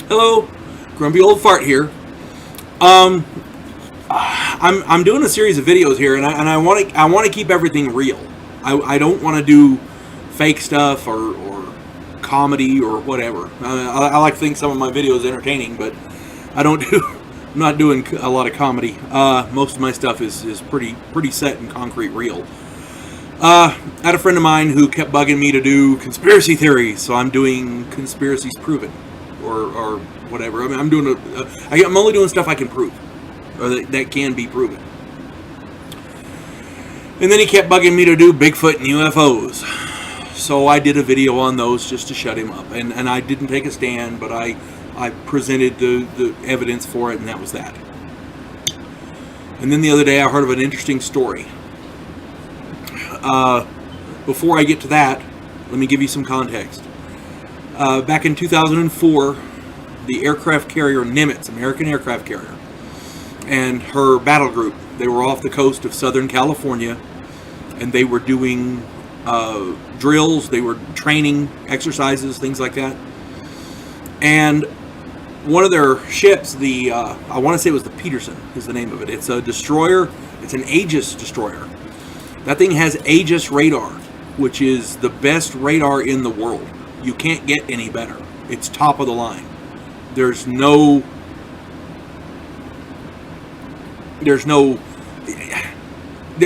Hello, grumpy old fart here. I'm doing a series of videos here, and I want to keep everything real. I don't want to do fake stuff or comedy or whatever. I like to think some of my videos entertaining, but I don't do. I'm not doing a lot of comedy. Most of my stuff is pretty set and concrete real. I had a friend of mine who kept bugging me to do conspiracy theories, so I'm doing conspiracies proven, or whatever. I mean, I'm only doing stuff I can prove, or that can be proven. And then he kept bugging me to do Bigfoot and UFOs, so I did a video on those just to shut him up. And I didn't take a stand, but I presented the evidence for it, and that was that. And then the other day I heard of an interesting story. Before I get to that, let me give you some context. Back in 2004, the aircraft carrier Nimitz, American aircraft carrier, and her battle group, they were off the coast of Southern California, and they were doing drills, they were training exercises, things like that. And one of their ships, I want to say it was the Peterson is the name of it. It's a destroyer. It's an Aegis destroyer. That thing has Aegis radar, which is the best radar in the world. You can't get any better. It's top of the line. There's no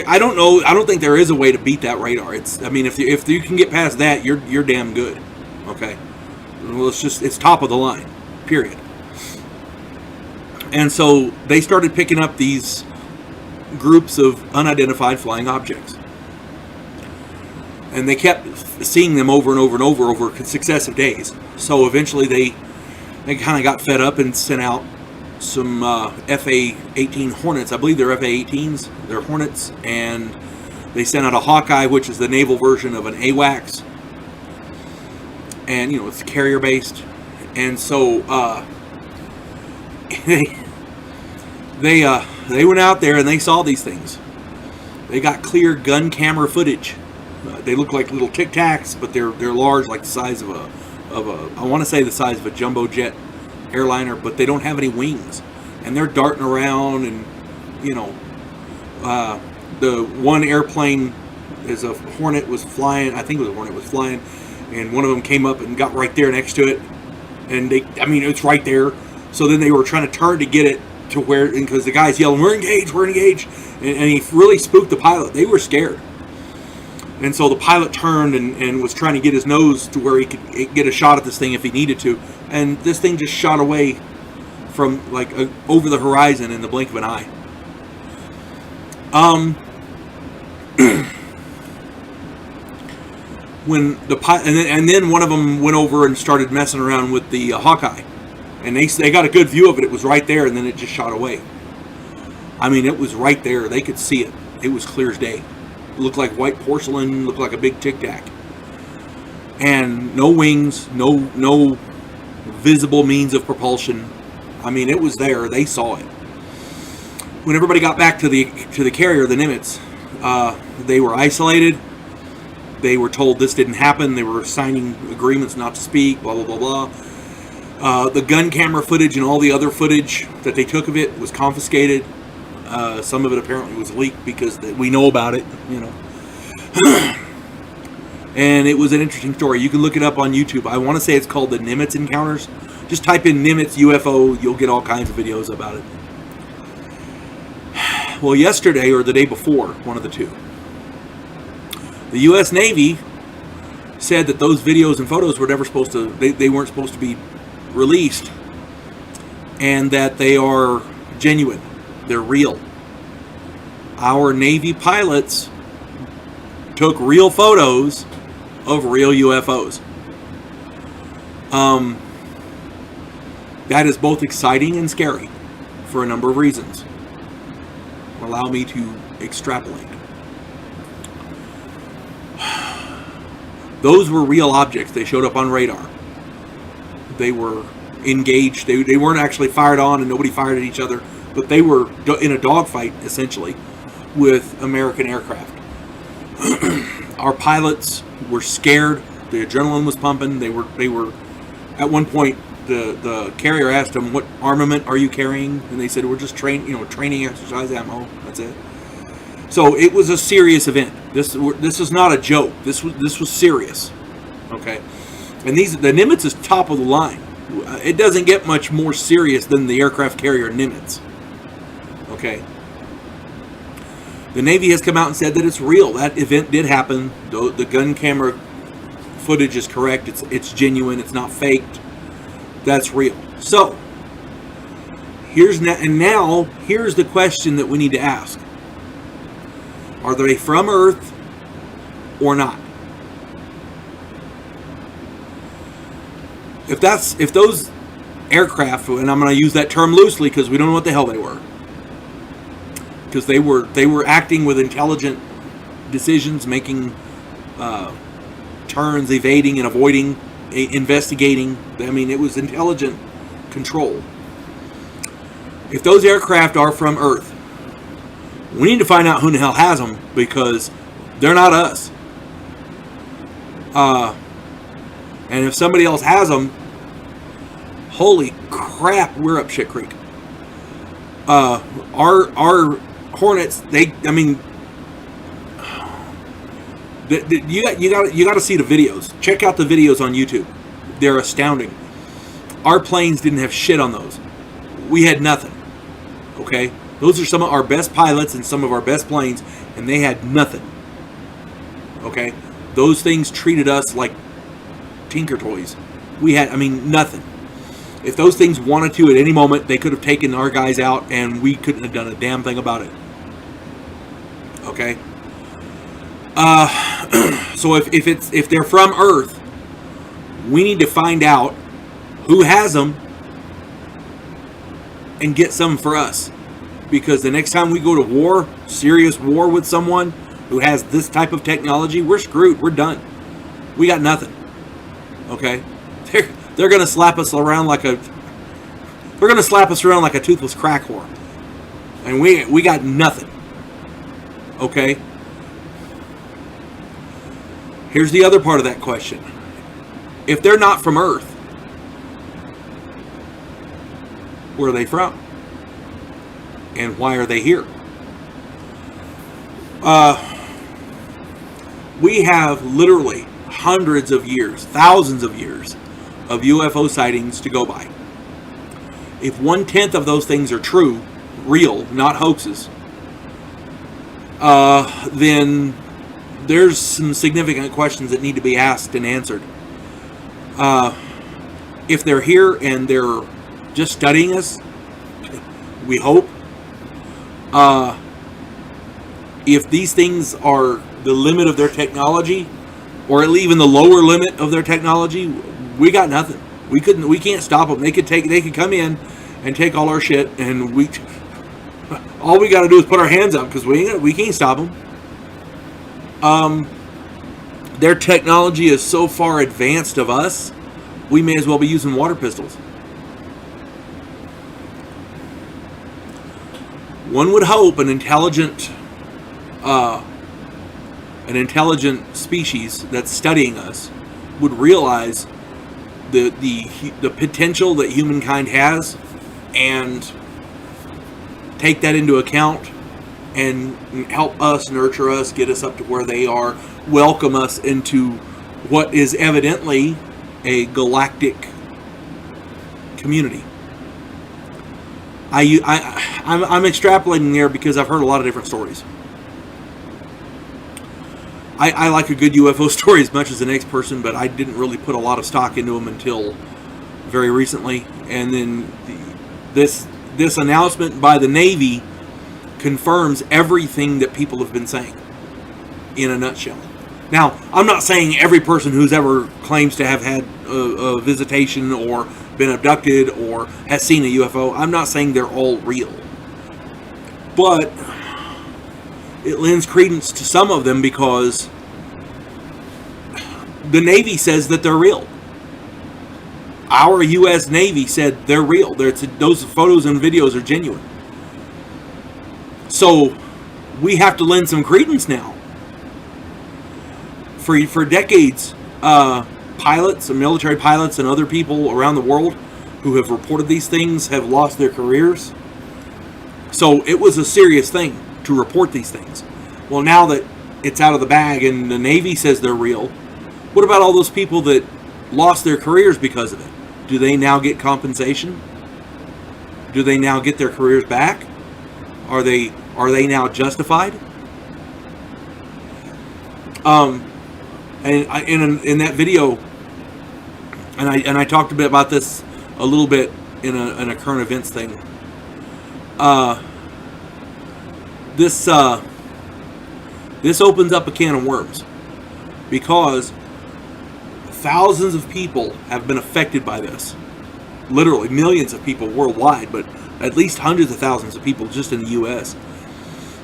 I don't know. I don't think there is a way to beat that radar. If you can get past that, you're damn good. Okay. Well, it's top of the line. Period. And so they started picking up these groups of unidentified flying objects, and they kept seeing them over and over and over successive days. So eventually they kind of got fed up and sent out some FA-18 Hornets. I believe they're FA-18s. They're Hornets, and they sent out a Hawkeye, which is the naval version of an AWACS, and it's carrier based. And so they went out there and they saw these things. They got clear gun camera footage. They look like little Tic Tacs, but they're large, like the size of a I want to say the size of a jumbo jet airliner, but they don't have any wings, and they're darting around. And the one airplane is a Hornet was flying. I think it was a Hornet was flying, and one of them came up and got right there next to it, and it's right there. So then they were trying to turn to get it to where, because the guy's yelling, "We're engaged, we're engaged," and he really spooked the pilot. They were scared. And so the pilot turned and was trying to get his nose to where he could get a shot at this thing if he needed to. And this thing just shot away from over the horizon in the blink of an eye. When the and then one of them went over and started messing around with the Hawkeye, and they got a good view of it. It was right there, and then it just shot away. It was right there. They could see it. It was clear as day. Looked like white porcelain, looked like a big Tic Tac. And no wings, no visible means of propulsion. It was there. They saw it. When everybody got back to the carrier, the Nimitz, they were isolated. They were told this didn't happen. They were signing agreements not to speak, blah, blah, blah, blah. The gun camera footage and all the other footage that they took of it was confiscated. Some of it apparently was leaked because we know about it, And it was an interesting story. You can look it up on YouTube. I want to say it's called the Nimitz Encounters. Just type in Nimitz UFO. You'll get all kinds of videos about it. Well, yesterday or the day before, one of the two, the U.S. Navy said that those videos and photos were never supposed to, they weren't supposed to be released, and that they are genuine. They're real. Our Navy pilots took real photos of real UFOs. That is both exciting and scary for a number of reasons. Allow me to extrapolate. Those were real objects. They showed up on radar. They were engaged. They weren't actually fired on, and nobody fired at each other. But they were in a dogfight, essentially, with American aircraft. Our pilots were scared. The adrenaline was pumping. They were at one point the carrier asked them, "What armament are you carrying?" And they said, "We're just training exercise ammo. That's it." So it was a serious event. This is not a joke. This was serious. Okay, and the Nimitz is top of the line. It doesn't get much more serious than the aircraft carrier Nimitz. Okay. The Navy has come out and said that it's real. That event did happen. The gun camera footage is correct. It's genuine. It's not faked. That's real. So here's the question that we need to ask: are they from Earth or not? If those aircraft, and I'm going to use that term loosely because we don't know what the hell they were, because they were acting with intelligent decisions, making turns, evading and avoiding, investigating. I mean, it was intelligent control. If those aircraft are from Earth, we need to find out who in the hell has them, because they're not us. And if somebody else has them, holy crap, we're up shit creek. Our Hornets, you got to see the videos. Check out the videos on YouTube. They're astounding. Our planes didn't have shit on those. We had nothing. Okay? Those are some of our best pilots and some of our best planes, and they had nothing. Okay? Those things treated us like tinker toys. We had, nothing. If those things wanted to at any moment, they could have taken our guys out, and we couldn't have done a damn thing about it. Okay? So if they're from Earth, we need to find out who has them and get some for us. Because the next time we go to war, serious war with someone who has this type of technology, we're screwed. We're done. We got nothing. Okay? They're gonna slap us around like a toothless crack whore. And we got nothing. Okay? Here's the other part of that question. If they're not from Earth, where are they from? And why are they here? We have literally hundreds of years, thousands of years of UFO sightings to go by. If 1/10 of those things are true, real, not hoaxes, then there's some significant questions that need to be asked and answered. If they're here and they're just studying us, we hope. If these things are the limit of their technology, or even the lower limit of their technology, we got nothing. We can't stop them. They could come in and take all our shit, and all we got to do is put our hands up, because we can't stop them. Their technology is so far advanced of us, we may as well be using water pistols. One would hope an intelligent species that's studying us would realize the potential that humankind has, and take that into account and help us, nurture us, get us up to where they are, welcome us into what is evidently a galactic community. I'm extrapolating there because I've heard a lot of different stories. I like a good UFO story as much as the next person, but I didn't really put a lot of stock into them until very recently. And then this announcement by the Navy confirms everything that people have been saying in a nutshell. Now, I'm not saying every person who's ever claims to have had a visitation or been abducted or has seen a UFO, I'm not saying they're all real. But it lends credence to some of them because the Navy says that they're real. Our U.S. Navy said they're real. Those photos and videos are genuine. So we have to lend some credence now. For decades, pilots and military pilots and other people around the world who have reported these things have lost their careers. So it was a serious thing to report these things. Well, now that it's out of the bag and the Navy says they're real, what about all those people that lost their careers because of it? Do they now get compensation? Do they now get their careers back? Are they now justified? And in that video, and I talked a bit about this a little bit in a current events thing. This opens up a can of worms, because thousands of people have been affected by this. Literally millions of people worldwide, but at least hundreds of thousands of people just in the U.S.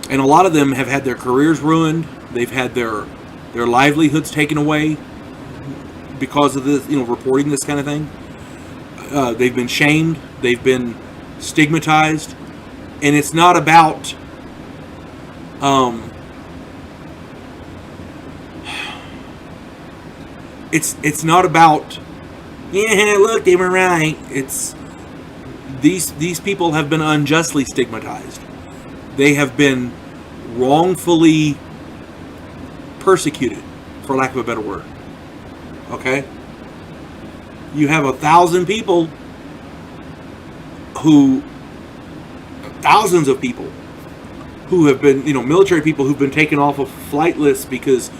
And a lot of them have had their careers ruined. They've had their livelihoods taken away because of this, reporting this kind of thing. They've been shamed. They've been stigmatized. And it's not about it's not about, yeah, look, they were right. It's these people have been unjustly stigmatized. They have been wrongfully persecuted, for lack of a better word. Okay? You have 1,000 people thousands of people who have been, military people who've been taken off of flight lists because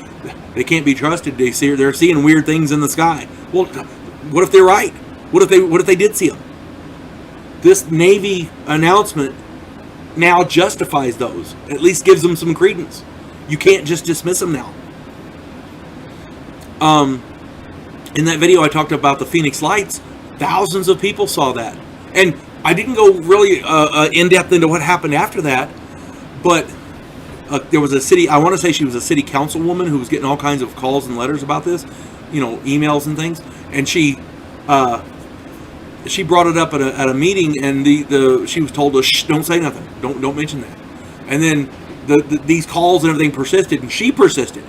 they can't be trusted. They're seeing weird things in the sky. Well, what if they're right? What if they did see them? This Navy announcement now justifies those. At least gives them some credence. You can't just dismiss them now. In that video I talked about the Phoenix Lights. Thousands of people saw that. And I didn't go really in depth into what happened after that, but there was I want to say she was a city councilwoman who was getting all kinds of calls and letters about this, emails and things, and she brought it up at a meeting, and she was told to shh, don't say nothing, don't mention that, and then these calls and everything persisted, and she persisted.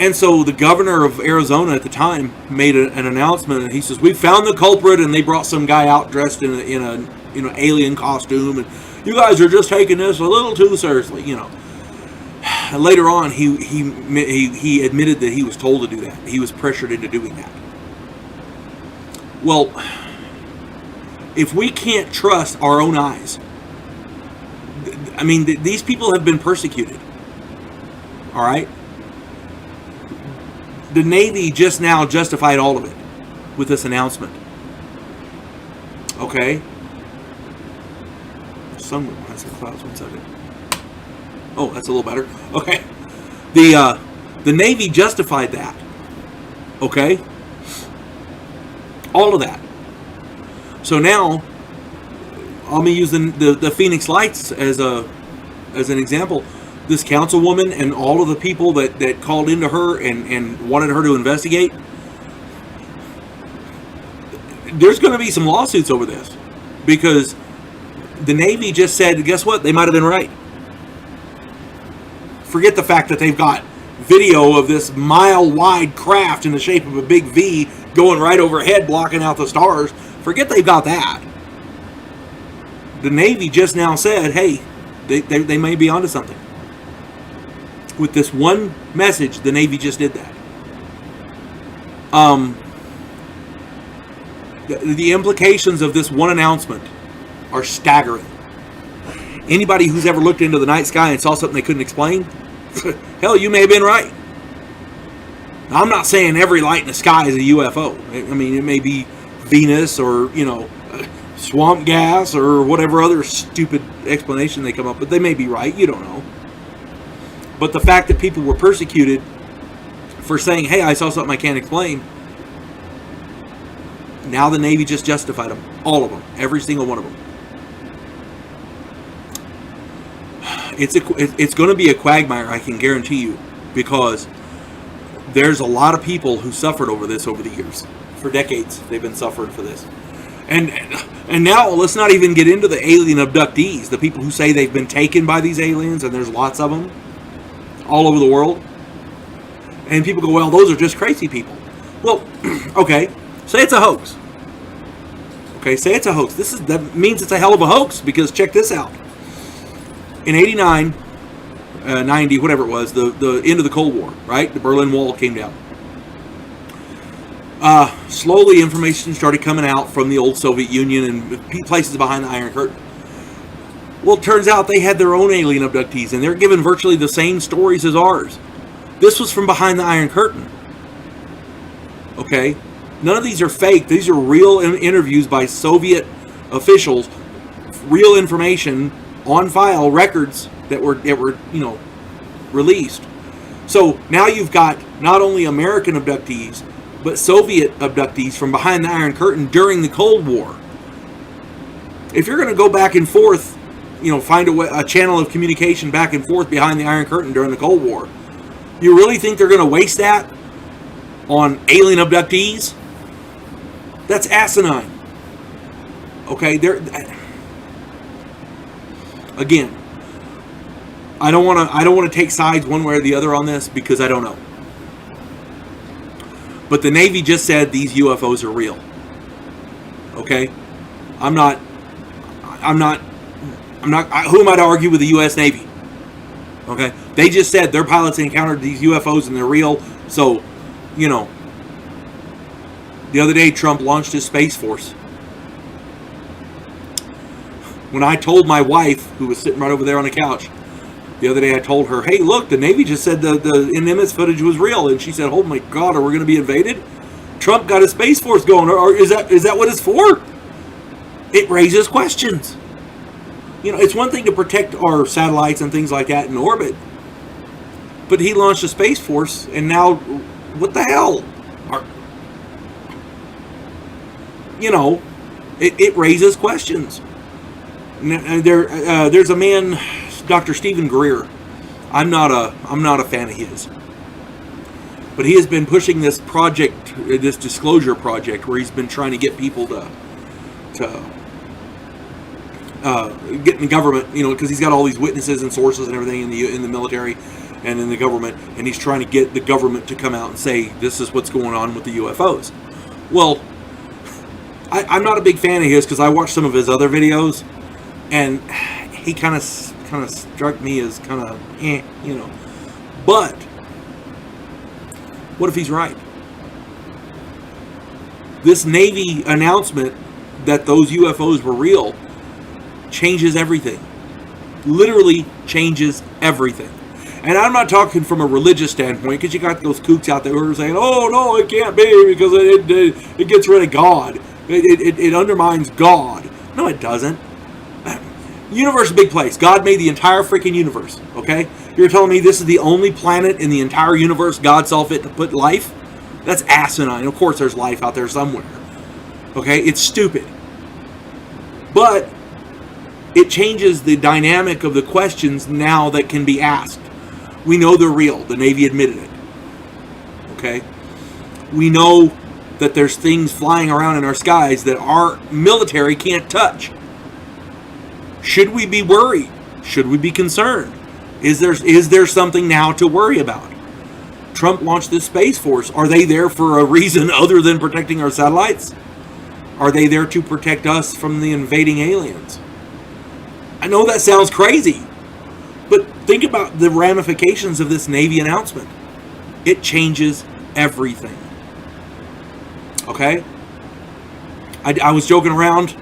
And so the governor of Arizona at the time made an announcement, and he says, "We found the culprit," and they brought some guy out dressed in a alien costume, and you guys are just taking this a little too seriously, And later on, he admitted that he was told to do that. He was pressured into doing that. Well, if we can't trust our own eyes, I mean, these people have been persecuted. All right. The Navy just now justified all of it with this announcement. Okay. Sun has some clouds. 1 second. Oh, that's a little better. Okay. The Navy justified that. Okay. All of that. So now, I'm using the Phoenix Lights as an example. This councilwoman and all of the people that called into her and wanted her to investigate, there's going to be some lawsuits over this, because the Navy just said, guess what? They might have been right. Forget the fact that they've got video of this mile-wide craft in the shape of a big V going right overhead, blocking out the stars. Forget they've got that. The Navy just now said, hey, they may be onto something. With this one message, the Navy just did that. The implications of this one announcement are staggering. Anybody who's ever looked into the night sky and saw something they couldn't explain, hell, you may have been right. I'm not saying every light in the sky is a UFO. I mean, it may be Venus or, swamp gas or whatever other stupid explanation they come up with. They may be right. You don't know. But the fact that people were persecuted for saying, hey, I saw something I can't explain, now the Navy just justified them. All of them. Every single one of them. It's going to be a quagmire, I can guarantee you, because there's a lot of people who suffered over this over the years. For decades, they've been suffering for this. And now, let's not even get into the alien abductees, the people who say they've been taken by these aliens, and there's lots of them all over the world. And people go, well, those are just crazy people. Well, okay, say it's a hoax. Okay, say it's a hoax. That means it's a hell of a hoax, because check this out. In 89, 90, whatever it was, the end of the Cold War, right? The Berlin Wall came down. Slowly information started coming out from the old Soviet Union and places behind the Iron Curtain. Well, it turns out they had their own alien abductees, and they're given virtually the same stories as ours. This was from behind the Iron Curtain. Okay? None of these are fake. These are real interviews by Soviet officials, real information on file, records that were released. So now you've got not only American abductees, but Soviet abductees from behind the Iron Curtain during the Cold War. If you're going to go back and forth, find a channel of communication back and forth behind the Iron Curtain during the Cold War, you really think they're going to waste that on alien abductees? That's asinine. Okay, again, I don't want to take sides one way or the other on this, because I don't know. But the Navy just said these UFOs are real. Okay? Who am I to argue with the U.S. Navy? Okay? They just said their pilots encountered these UFOs and they're real. So, the other day Trump launched his Space Force. When I told my wife, who was sitting right over there on the couch, the other day I told her, hey, look, the Navy just said the NMS footage was real. And she said, oh my God, are we going to be invaded? Trump got a Space Force going. Or is that what it's for? It raises questions. It's one thing to protect our satellites and things like that in orbit. But he launched a Space Force, and now, what the hell? It raises questions. There's a man, Dr. Stephen Greer. I'm not a fan of his, but he has been pushing this project, this disclosure project, where he's been trying to get people to get in the government, because he's got all these witnesses and sources and everything in the military and in the government, and he's trying to get the government to come out and say this is what's going on with the UFOs. Well, I'm not a big fan of his, because I watched some of his other videos, and he kind of struck me as But what if he's right? This Navy announcement that those UFOs were real changes everything. Literally changes everything. And I'm not talking from a religious standpoint, because you got those kooks out there who are saying, oh no, it can't be, because it gets rid of God. It undermines God. No, it doesn't. Universe is a big place. God made the entire freaking universe. Okay? You're telling me this is the only planet in the entire universe God saw fit to put life? That's asinine. Of course there's life out there somewhere. Okay? It's stupid. But it changes the dynamic of the questions now that can be asked. We know they're real. The Navy admitted it. Okay? We know that there's things flying around in our skies that our military can't touch. Should we be worried? Should we be concerned? Is there something now to worry about? Trump launched this Space Force. Are they there for a reason other than protecting our satellites? Are they there to protect us from the invading aliens? I know that sounds crazy, but think about the ramifications of this Navy announcement. It changes everything. Okay? I was joking around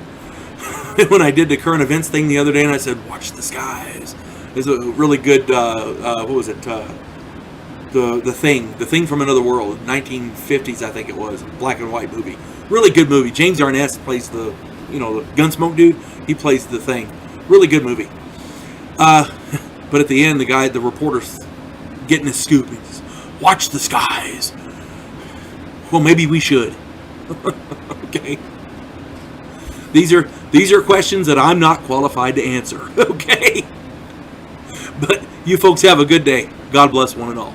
when I did the current events thing the other day, and I said, watch the skies. It's a really good, what was it? The Thing from Another World, 1950s, I think it was, black and white movie. Really good movie. James Arness plays the Gunsmoke dude. He plays the Thing. Really good movie. But at the end, the reporter's getting his scoop. He says, watch the skies. Well, maybe we should. Okay. These are questions that I'm not qualified to answer. Okay. But you folks have a good day. God bless one and all.